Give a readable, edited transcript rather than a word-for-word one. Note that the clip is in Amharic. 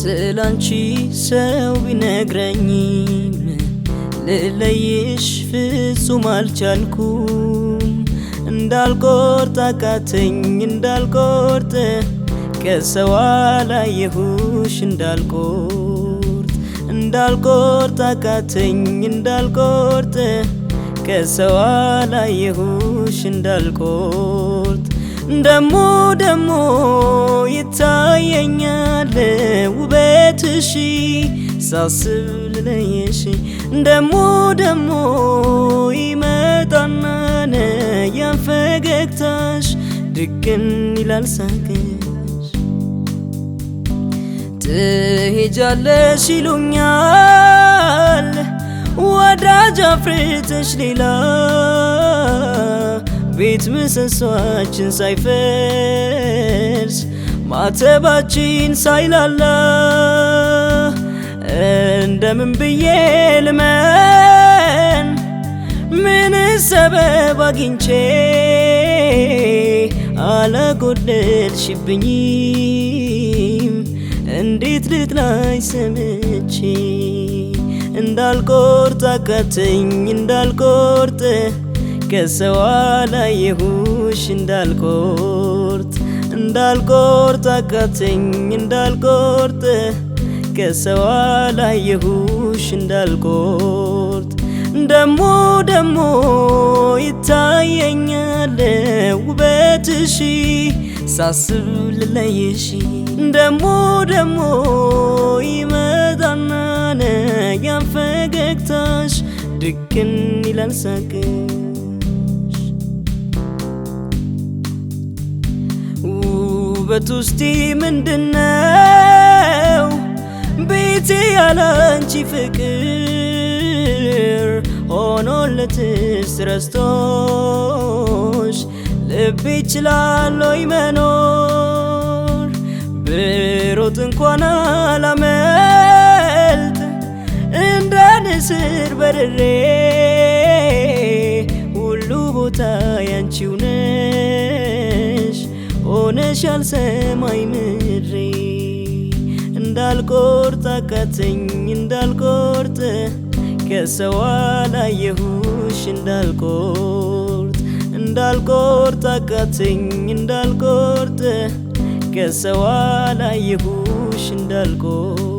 ስላንቺ ሰው ቢነግረኝም ልለይሽ ፍጹም አልቻልኩም። እንዳልቆርጥ አቃተኝ እንዳልቆርጥ ከሰው አላየሁሽ እንዳልቆርጥ አቃተኝ እንዳልቆርጥ ከሰው አላየሁሽ እንዳልቆርጥ ደሞ ይታየኛል ውበትሽ ሳስብ ልለይሽ ደሞ ይመጣና ያን ፈገግታሽ ድቅን ይላል ሳቅሽ። ትሄጃለሽ ይሉኛል ወዳጅ አፍርተሽ ሌላ ቤት ምሰሷችን ሳይፈርስ ማተባችን ሳይላላ እንደምን ብዬ ልመን ምን ሰበብ አግኝቼ አላጎደልሽብኝም እንዴት ልጥላሽ ሰምቼ እንዳልቆርጥ አቃተኝ እንዳልቆርጥ ከሰው አላየሁሽ እንዳልቆርጥ አቃተኝ እንዳልቆርጥ ከሰው አላየሁሽ እንዳልቆርጥ ደሞ ይታየኛል ውበትሽ ሳስብ ልለይሽ ደሞ ይመጣና ያን ፈገግታሽ ድቅን ይላል ሳቅሽ። ውበት ውስጤ ምንድነው ቤቴ ያላንቺ ፍቅር ሆኖለትስ ረስቶሽ ልቤ ይችላል መኖር ብሮጥ እንኳን አላመልጥ እንደ ንስር በርሬ ሁሉ ቦታ ያንቺው ነሽ ሆነሻል ሰማይ ምድሬ እንዳልቆርጥ አቃተኝ እንዳልቆርጥ ከሰው አላየሁሽ እንዳልቆርጥ አቃተኝ እንዳልቆርጥ ከሰው አላየሁሽ እንዳልቆርጥ